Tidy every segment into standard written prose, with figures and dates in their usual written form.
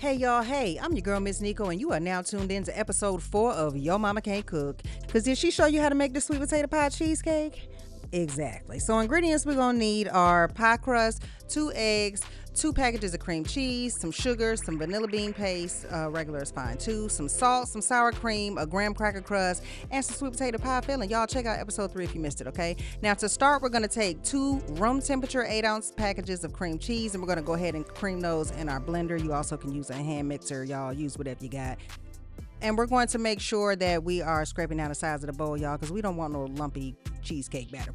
Hey y'all, hey, I'm your girl Miss Nico and you are now tuned in to episode 4 of Yo Mama Can't Cook. Cause did she show you how to make the sweet potato pie cheesecake? Exactly. So ingredients we're gonna need are pie crust, 2 eggs, 2 packages of cream cheese, some sugar, some vanilla bean paste, regular is fine too, some salt, some sour cream, a graham cracker crust, and some sweet potato pie filling. Y'all check out episode 3 if you missed it, okay? Now to start, we're gonna take 2 room temperature 8-ounce packages of cream cheese and we're gonna go ahead and cream those in our blender. You also can use a hand mixer. Y'all use whatever you got. And we're going to make sure that we are scraping down the sides of the bowl, y'all, because we don't want no lumpy cheesecake batter.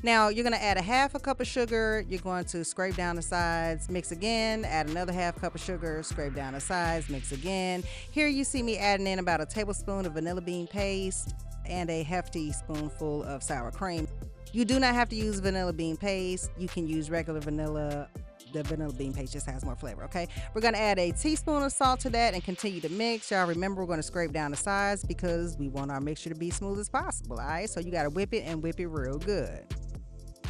Now, you're going to add a half a cup of sugar. You're going to scrape down the sides, mix again, add another half cup of sugar, scrape down the sides, mix again. Here you see me adding in about a tablespoon of vanilla bean paste and a hefty spoonful of sour cream. You do not have to use vanilla bean paste. You can use regular vanilla. The vanilla bean paste just has more flavor, okay? We're gonna add a teaspoon of salt to that and continue to mix. Y'all remember we're gonna scrape down the sides because we want our mixture to be smooth as possible, all right? So you gotta whip it and whip it real good.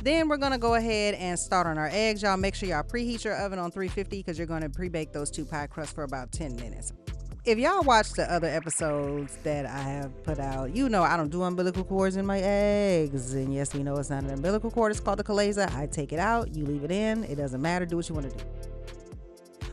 Then we're gonna go ahead and start on our eggs. Y'all make sure y'all preheat your oven on 350 because you're gonna pre-bake those 2 pie crusts for about 10 minutes. If y'all watch the other episodes that I have put out, you know I don't do umbilical cords in my eggs. And yes, we know it's not an umbilical cord. It's called the calaza. I take it out. You leave it in. It doesn't matter. Do what you want to do.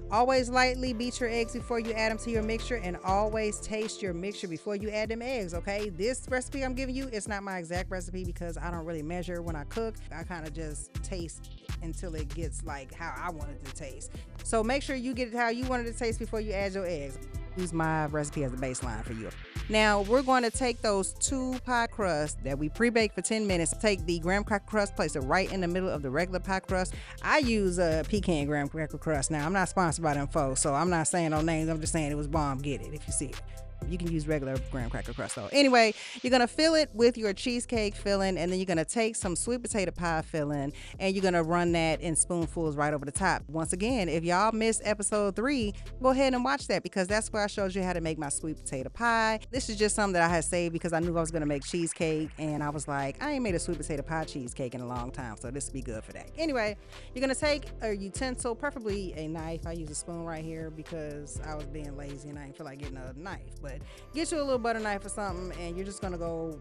Always lightly beat your eggs before you add them to your mixture, and always taste your mixture before you add them eggs, okay? This recipe I'm giving you, it's not my exact recipe because I don't really measure when I cook. I kind of just taste until it gets like how I want it to taste. So make sure you get it how you want it to taste before you add your eggs. Use my recipe as a baseline for you. Now we're going to take those 2 pie crusts that we pre-baked for 10 minutes, take the graham cracker crust, place it right in the middle of the regular pie crust. I use a pecan graham cracker crust. Now I'm not sponsored by them folks, so I'm not saying no names. I'm just saying it was bomb. Get it if you see it. You can use regular graham cracker crust though. Anyway, you're gonna fill it with your cheesecake filling, and then you're gonna take some sweet potato pie filling and you're gonna run that in spoonfuls right over the top. Once again, if y'all missed episode 3, go ahead and watch that because that's where I showed you how to make my sweet potato pie. This is just something that I had saved because I knew I was gonna make cheesecake, and I was like, I ain't made a sweet potato pie cheesecake in a long time, so this would be good for that. Anyway, you're gonna take a utensil, preferably a knife. I use a spoon right here because I was being lazy and I didn't feel like getting a knife. But get you a little butter knife or something, and you're just gonna go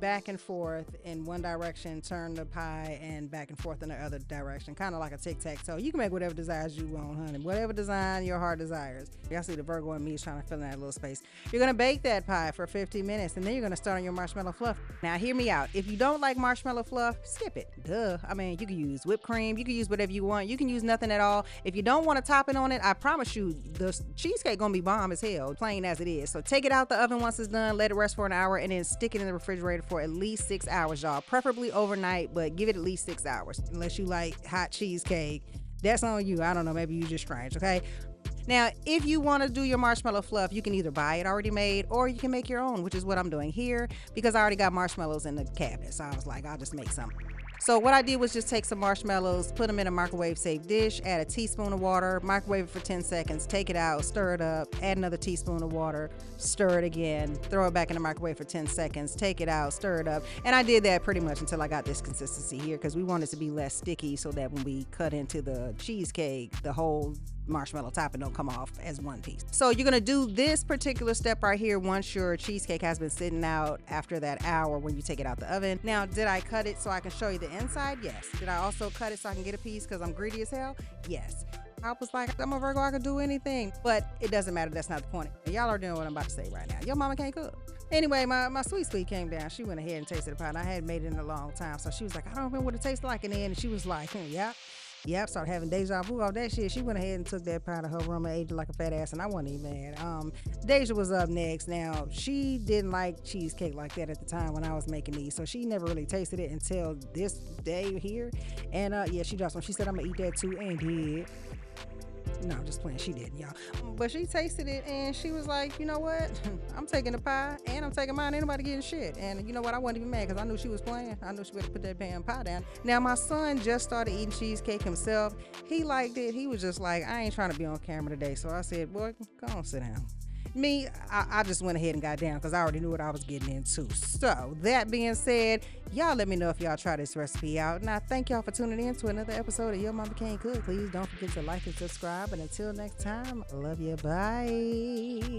back and forth in one direction, turn the pie, and back and forth in the other direction, kind of like a tic-tac-toe. You can make whatever desires you want, honey. Whatever design your heart desires. Y'all see the Virgo in me is trying to fill in that little space. You're gonna bake that pie for 15 minutes, and then you're gonna start on your marshmallow fluff. Now, hear me out. If you don't like marshmallow fluff, skip it. Duh. I mean, you can use whipped cream. You can use whatever you want. You can use nothing at all. If you don't want to top it on it, I promise you, the cheesecake gonna be bomb as hell, plain as it is. So take it out the oven once it's done, let it rest for an hour, and then stick it in the refrigerator for at least 6 hours, y'all. Preferably overnight, but give it at least 6 hours. Unless you like hot cheesecake, that's on you. I don't know, maybe you're just strange, okay? Now, if you want to do your marshmallow fluff, you can either buy it already made or you can make your own, which is what I'm doing here because I already got marshmallows in the cabinet. So I was like, I'll just make some. So what I did was just take some marshmallows, put them in a microwave-safe dish, add a teaspoon of water, microwave it for 10 seconds, take it out, stir it up, add another teaspoon of water, stir it again, throw it back in the microwave for 10 seconds, take it out, stir it up. And I did that pretty much until I got this consistency here because we want it to be less sticky so that when we cut into the cheesecake, the whole marshmallow topping don't come off as one piece. So you're gonna do this particular step right here once your cheesecake has been sitting out after that hour when you take it out the oven. Now, did I cut it so I can show you the inside? Yes. Did I also cut it so I can get a piece because I'm greedy as hell? Yes. I was like, I'm a Virgo, I can do anything. But it doesn't matter, that's not the point. Y'all are doing what I'm about to say right now. Your mama can't cook. Anyway, my sweet came down. She went ahead and tasted the pie, and I hadn't made it in a long time. So she was like, I don't remember what it tastes like. And then she was like, Yep, started having deja vu off that shit. She went ahead and took that pie to her room and ate it like a fat ass, and I wasn't even mad. Deja was up next. Now, she didn't like cheesecake like that at the time when I was making these, so she never really tasted it until this day here. And yeah, she dropped some. She said, I'm gonna eat that too, and did. No, I'm just playing. She didn't, y'all. But she tasted it and she was like, you know what? I'm taking the pie and I'm taking mine. Ain't nobody getting shit. And you know what? I wasn't even mad because I knew she was playing. I knew she better put that damn pie down. Now, my son just started eating cheesecake himself. He liked it. He was just like, I ain't trying to be on camera today. So I said, boy, go on, sit down. Me, I just went ahead and got down because I already knew what I was getting into. So, that being said, y'all let me know if y'all try this recipe out. And I thank y'all for tuning in to another episode of Your Mama Can't Cook. Please don't forget to like and subscribe. And until next time, love you. Bye.